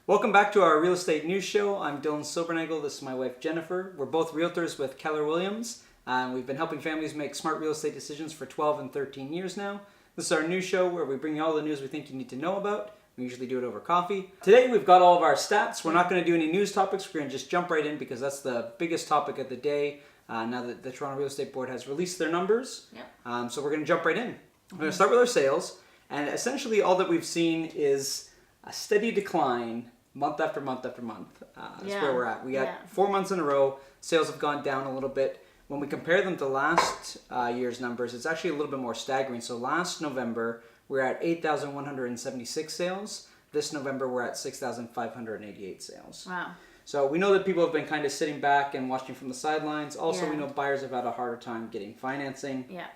Welcome back to our real estate news show. I'm Dylan Silbernagel. This is my wife Jennifer. We're both realtors with Keller Williams. We've been helping families make smart real estate decisions for 12 and 13 years now. This is our news show where we bring you all the news we think you need to know about. We usually do it over coffee. Today we've got all of our stats. We're not going to do any news topics. We're going to just jump right in because that's the biggest topic of the day now that the Toronto Real Estate Board has released their numbers. Yep. So we're going to jump right in. We're going to start with our sales. And essentially all that we've seen is a steady decline month after month after month. That's where we're at. We got 4 months in a row. Sales have gone down a little bit. When we compare them to last year's numbers, it's actually a little bit more staggering. So last November, we're at 8,176 sales. This November, we're at 6,588 sales. Wow. So we know that people have been kind of sitting back and watching from the sidelines. Also, we know buyers have had a harder time getting financing. Yeah.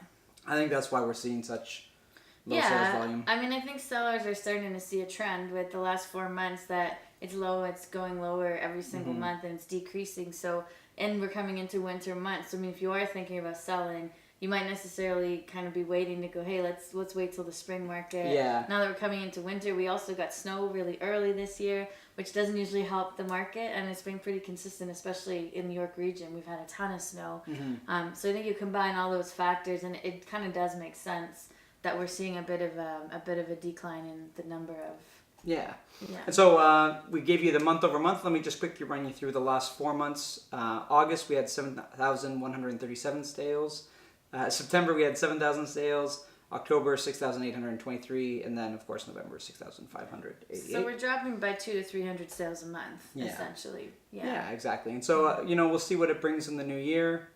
I think that's why we're seeing such low sales volume. I mean, I think sellers are starting to see a trend with the last 4 months that it's low, it's going lower every single month, and it's decreasing. So, and we're coming into winter months. So, I mean, if you are thinking about selling, you might necessarily kind of be waiting to go, hey, let's wait till the spring market. Yeah. Now that we're coming into winter, we also got snow really early this year, which doesn't usually help the market, and it's been pretty consistent, especially in the York region. We've had a ton of snow. So I think you combine all those factors, and it kind of does make sense that we're seeing a bit of a decline in the number of. Yeah. And so we gave you the month over month. Let me just quickly run you through the last 4 months. August, we had 7,137 sales. September, we had 7,000 sales. October, 6,823. And then, of course, November, 6,588. So we're dropping by 200 to 300 sales a month, essentially. Yeah, exactly. And so, we'll see what it brings in the new year.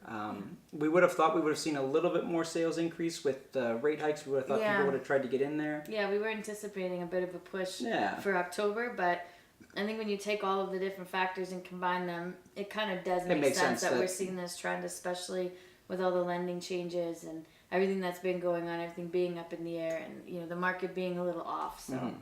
We would have thought we would have seen a little bit more sales increase with the rate hikes. We would have thought people would have tried to get in there. Yeah, we were anticipating a bit of a push for October, but I think when you take all of the different factors and combine them, it kind of does make sense that we're seeing this trend, especially with all the lending changes and everything that's been going on, everything being up in the air, and the market being a little off. So,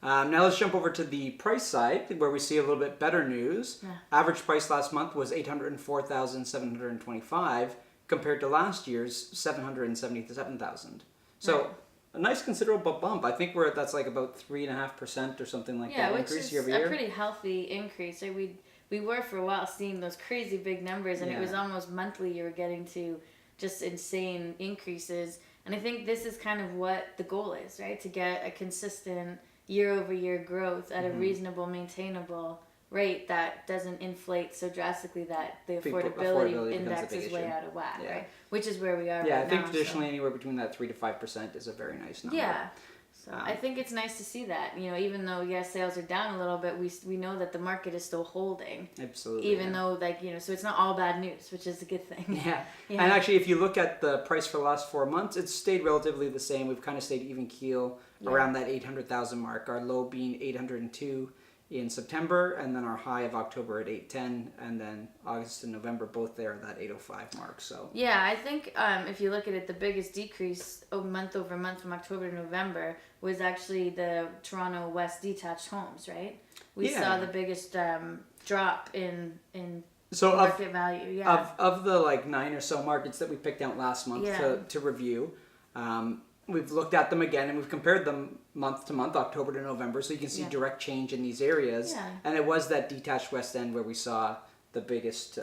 now let's jump over to the price side, where we see a little bit better news. Average price last month was $804,725 compared to last year's $777,000. So a nice considerable bump. I think that's like about 3.5% or something like that increase year over year. Yeah, which is a pretty healthy increase. So we were for a while seeing those crazy big numbers, and it was almost monthly. You were getting to just insane increases, and I think this is kind of what the goal is, right? To get a consistent year-over-year growth at a reasonable, maintainable rate that doesn't inflate so drastically that the affordability index is way out of whack, right? Which is where we are right now. Yeah, I think traditionally anywhere between that 3 to 5% is a very nice number. Yeah. So I think it's nice to see that, even though sales are down a little bit, we know that the market is still holding. Absolutely. Even though so it's not all bad news, which is a good thing. Yeah. And actually, if you look at the price for the last 4 months, it's stayed relatively the same. We've kind of stayed even keel around that 800,000 mark. Our low being 802 in September, and then our high of October at 810, and then August and November both there at that 805 mark. So I think if you look at it, the biggest decrease month over month from October to November was actually the Toronto West detached homes, right? We saw the biggest drop in market value. Of the 9 or so markets that we picked out last month to review, we've looked at them again and we've compared them month to month, October to November, so you can see direct change in these areas. And it was that detached West End where we saw the biggest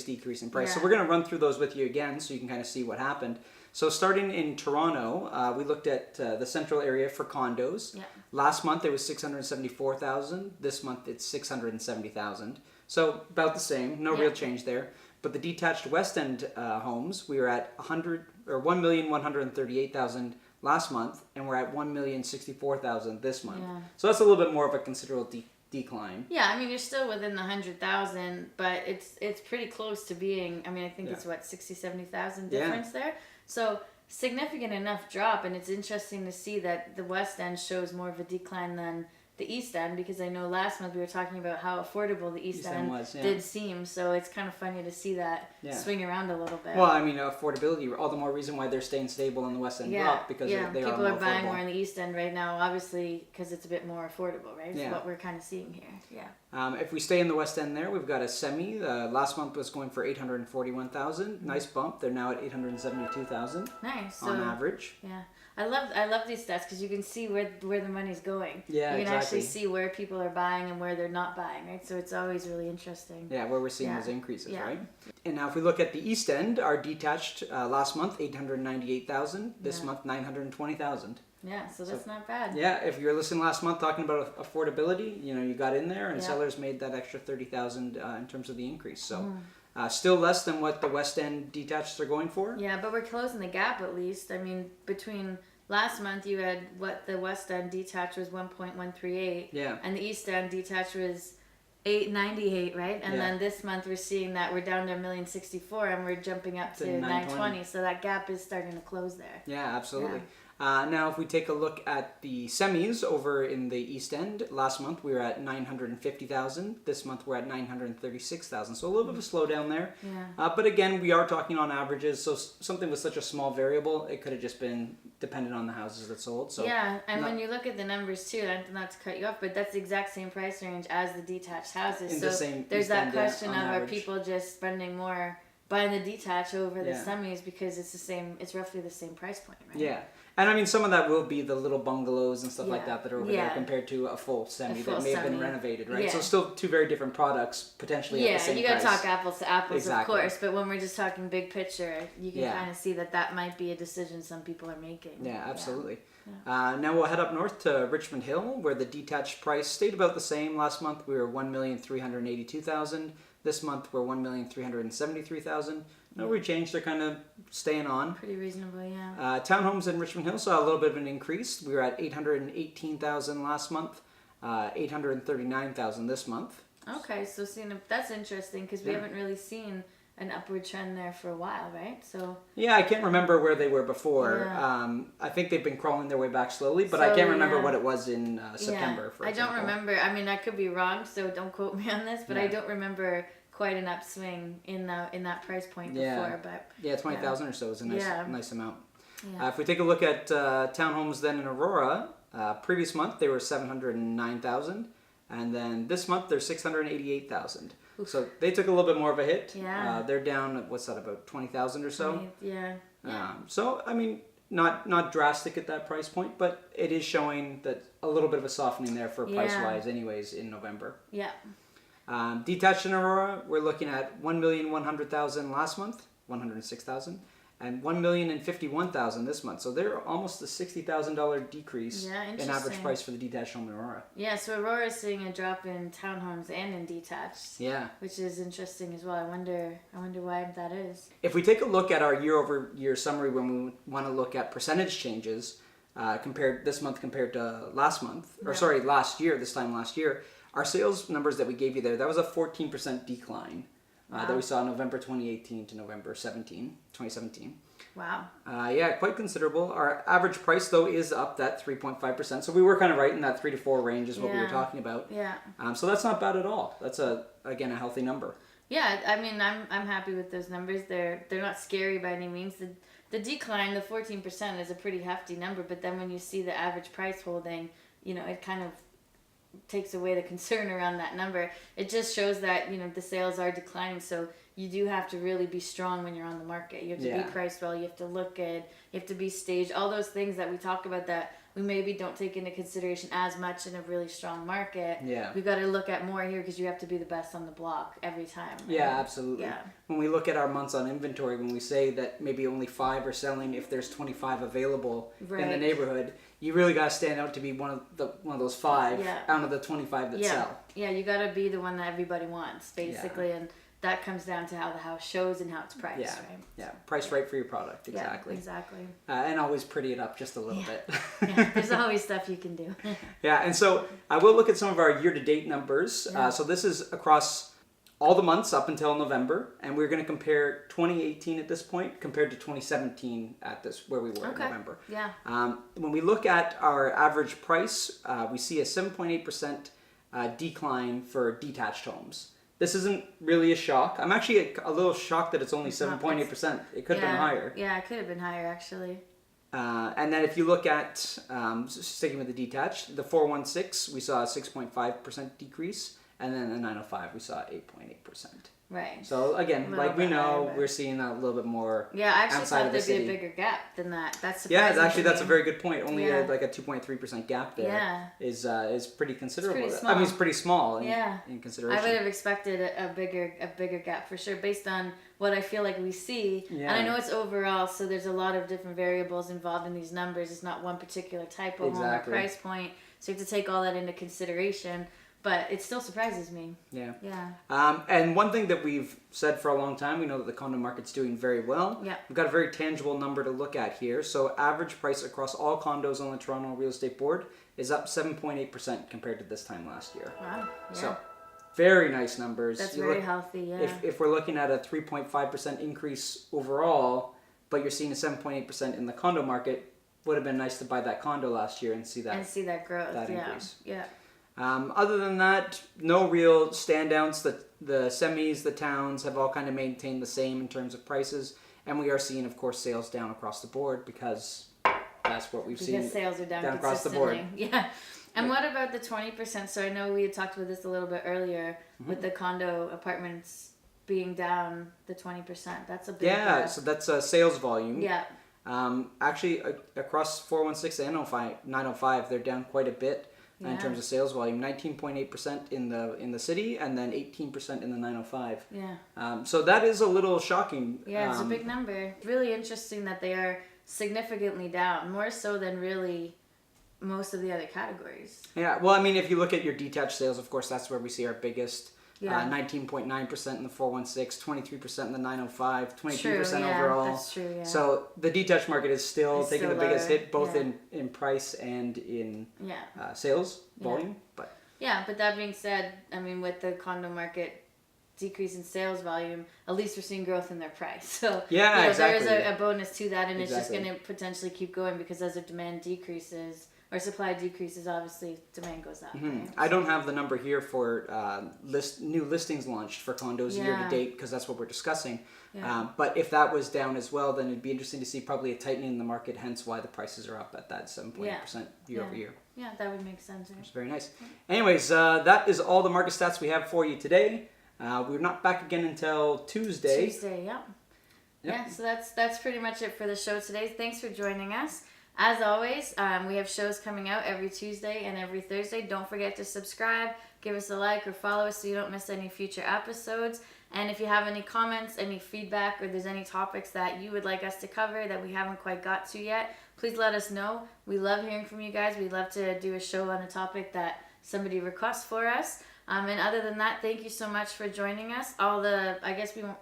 decrease in price. So we're going to run through those with you again so you can kind of see what happened. So starting in Toronto, we looked at the central area for condos. Last month it was 674,000. This month it's 670,000. So about the same, no real change there. But the detached West End homes, we were at 1,138,000 last month, and we're at 1,064,000 this month. So that's a little bit more of a considerable decline. Yeah, I mean you're still within the 100,000, but it's pretty close to being. I mean I think it's 60,000-70,000 difference there. So significant enough drop, and it's interesting to see that the West End shows more of a decline than the East End, because I know last month we were talking about how affordable the East End was, did seem, so it's kind of funny to see that swing around a little bit. Well, I mean, affordability, all the more reason why they're staying stable in the West End drop, because they are people more are buying affordable. more in the East End right now, obviously, because it's a bit more affordable, right? It's what we're kind of seeing here. If we stay in the West End there, we've got a semi. Last month was going for 841,000. Nice bump. They're now at 872,000. Nice. On average. Yeah. I love these stats because you can see where the money's going. Yeah, you can exactly. actually see where people are buying and where they're not buying, right? So it's always really interesting. Yeah, where we're seeing those increases, right? And now if we look at the East End, our detached last month 898,000, this month 920,000. Yeah, so that's not bad. Yeah, if you were listening last month talking about affordability, you got in there, and sellers made that extra 30,000 in terms of the increase. So still less than what the West End detached are going for. Yeah, but we're closing the gap at least. I mean, between last month you had what the West End detached was 1.138. Yeah. And the East End detached was 898, right? And then this month we're seeing that we're down to $1,064,000 and we're jumping up to 920. So that gap is starting to close there. Yeah, absolutely. Now, if we take a look at the semis over in the East End, last month we were at 950,000. This month we're at 936,000. So a little bit of a slowdown there. Yeah. But again, we are talking on averages. So something with such a small variable, it could have just been dependent on the houses that sold. So yeah, and when you look at the numbers too, not to cut you off, but that's the exact same price range as the detached houses. So there's that question of are people just spending more buying the detached over the semis because it's roughly the same price point, right? Yeah. And I mean, some of that will be the little bungalows and stuff like that are over there compared to a full semi that may have been renovated, right? So still two very different products, potentially at the same price. Yeah, you got to talk apples to apples, of course. But when we're just talking big picture, you can kind of see that might be a decision some people are making. Yeah, absolutely. Now we'll head up north to Richmond Hill, where the detached price stayed about the same. Last month we were 1,382,000. This month we're 1,373,000. No real change. They're kind of staying on. Pretty reasonable, yeah. Townhomes in Richmond Hill saw a little bit of an increase. We were at 818,000 last month, 839,000 this month. Okay, so that's interesting because we haven't really seen an upward trend there for a while, right? So yeah, I can't remember where they were before. I think they've been crawling their way back slowly, but I can't remember what it was in September. For example. I don't remember. I mean, I could be wrong, so don't quote me on this. But I don't remember quite an upswing in that price point before. But 20,000 or so is a nice amount. Yeah. If we take a look at townhomes then in Aurora, previous month they were 709,000, and then this month they're 688,000. So they took a little bit more of a hit. Yeah. They're down, what's that, about 20,000 or so? Yeah. So, I mean, not drastic at that price point, but it is showing that a little bit of a softening there for price-wise anyways in November. Yeah. Detached in Aurora, we're looking at 1,100,000 last month, 106,000, and 1,051,000 this month. So they're almost a $60,000 decrease in average price for the detached home in Aurora. Yeah, so Aurora is seeing a drop in townhomes and in detached. Yeah. Which is interesting as well. I wonder why that is. If we take a look at our year-over-year summary when we want to look at percentage changes compared this month compared to last month, last year, this time last year, our sales numbers that we gave you there, that was a 14% decline that we saw November 2018 to November 2017. Wow. Yeah, quite considerable. Our average price, though, is up that 3.5%. So we were kind of right in that 3 to 4 range is what we were talking about. Yeah. So that's not bad at all. That's, again, a healthy number. Yeah, I mean, I'm happy with those numbers. They're not scary by any means. The decline, the 14%, is a pretty hefty number. But then when you see the average price holding, it kind of takes away the concern around that number. It just shows that the sales are declining, so you do have to really be strong when you're on the market. You have to be priced well, you have to look good, you have to be staged, all those things that we talk about that we maybe don't take into consideration as much in a really strong market. We've got to look at more here because you have to be the best on the block every time, right? Yeah, absolutely. When we look at our months on inventory, when we say that maybe only 5 are selling if there's 25 available in the neighborhood, you really got to stand out to be one of those 5 out of the 25 that sell. Yeah, you got to be the one that everybody wants, basically, and that comes down to how the house shows and how it's priced, right? Yeah, price right for your product, exactly. Yeah, exactly. And always pretty it up just a little bit. There's always stuff you can do. And so I will look at some of our year-to-date numbers. So this is across all the months up until November, and we're going to compare 2018 at this point compared to 2017 at this where we were in November. Yeah. When we look at our average price, we see a 7.8% decline for detached homes. This isn't really a shock. I'm actually a little shocked that it's only 7.8%. It could have been higher. Yeah, it could have been higher, actually. And then if you look at, sticking with the detached, the 416, we saw a 6.5% decrease. and then the 905 we saw 8.8%. Right. So again, like we know, we're seeing that a little bit more. Yeah, I actually thought there'd be a bigger gap than that. That's surprising. Yeah, actually that's a very good point. Only like a 2.3% gap there is pretty considerable. It's pretty small. I mean, it's pretty small in consideration. I would have expected a bigger gap for sure, based on what I feel like we see. Yeah. And I know it's overall, so there's a lot of different variables involved in these numbers. It's not one particular type of home or price point, so you have to take all that into consideration. But it still surprises me. Yeah. Yeah. And one thing that we've said for a long time, we know that the condo market's doing very well. Yeah. We've got a very tangible number to look at here. So average price across all condos on the Toronto Real Estate Board is up 7.8% compared to this time last year. Wow. Yeah. So very nice numbers. That's very healthy, yeah. If we're looking at a 3.5% increase overall, but you're seeing a 7.8% in the condo market, would have been nice to buy that condo last year and see that growth. That increase. Yeah. Other than that, no real standouts. The semis, the towns have all kind of maintained the same in terms of prices, and we are seeing, of course, sales down across the board because that's what we've seen. Because sales are down across the board. Yeah. And what about the 20%? So I know we had talked about this a little bit earlier with the condo apartments being down the 20%. That's a big gap. So that's sales volume. Yeah. Actually, across 416 and 905, they're down quite a bit. In terms of sales volume, 19.8% in the city, and then 18% in the 905. Yeah. So that is a little shocking. Yeah, it's a big number. It's really interesting that they are significantly down, more so than really most of the other categories. Yeah. Well, I mean, if you look at your detached sales, of course, that's where we see our biggest. Yeah. 19.9% in the 416, 23% in the 905, 23% yeah, overall. That's true, yeah. So the detached market is still taking the biggest hit, both yeah. in price and in yeah. Sales volume. Yeah. But that being said, I mean, with the condo market decrease in sales volume, at least we're seeing growth in their price. So exactly. there is a bonus to that, and it's just going to potentially keep going because as the demand decreases, or supply decreases, obviously demand goes up. Mm-hmm. Right? I don't have the number here for new listings launched for condos year to date because that's what we're discussing. Yeah. But if that was down as well, then it'd be interesting to see probably a tightening in the market, hence why the prices are up at that 7.8% year over year. Yeah, that would make sense. Right? Which is very nice. Anyways, that is all the market stats we have for you today. We're not back again until Tuesday. Yeah, so that's pretty much it for the show today. Thanks for joining us. As always, we have shows coming out every Tuesday and every Thursday. Don't forget to subscribe, give us a like, or follow us so you don't miss any future episodes. And if you have any comments, any feedback, or there's any topics that you would like us to cover that we haven't quite got to yet, please let us know. We love hearing from you guys. We love to do a show on a topic that somebody requests for us. And other than that, thank you so much for joining us. The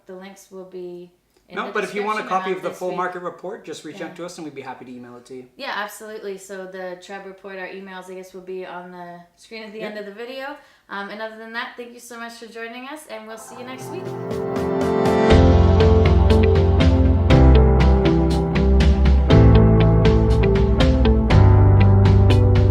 links will be... But if you want a copy of the full market report, just reach out to us and we'd be happy to email it to you. Yeah, absolutely. So the TREB report, our emails, I guess, will be on the screen at the end of the video. And other than that, thank you so much for joining us, and we'll see you next week.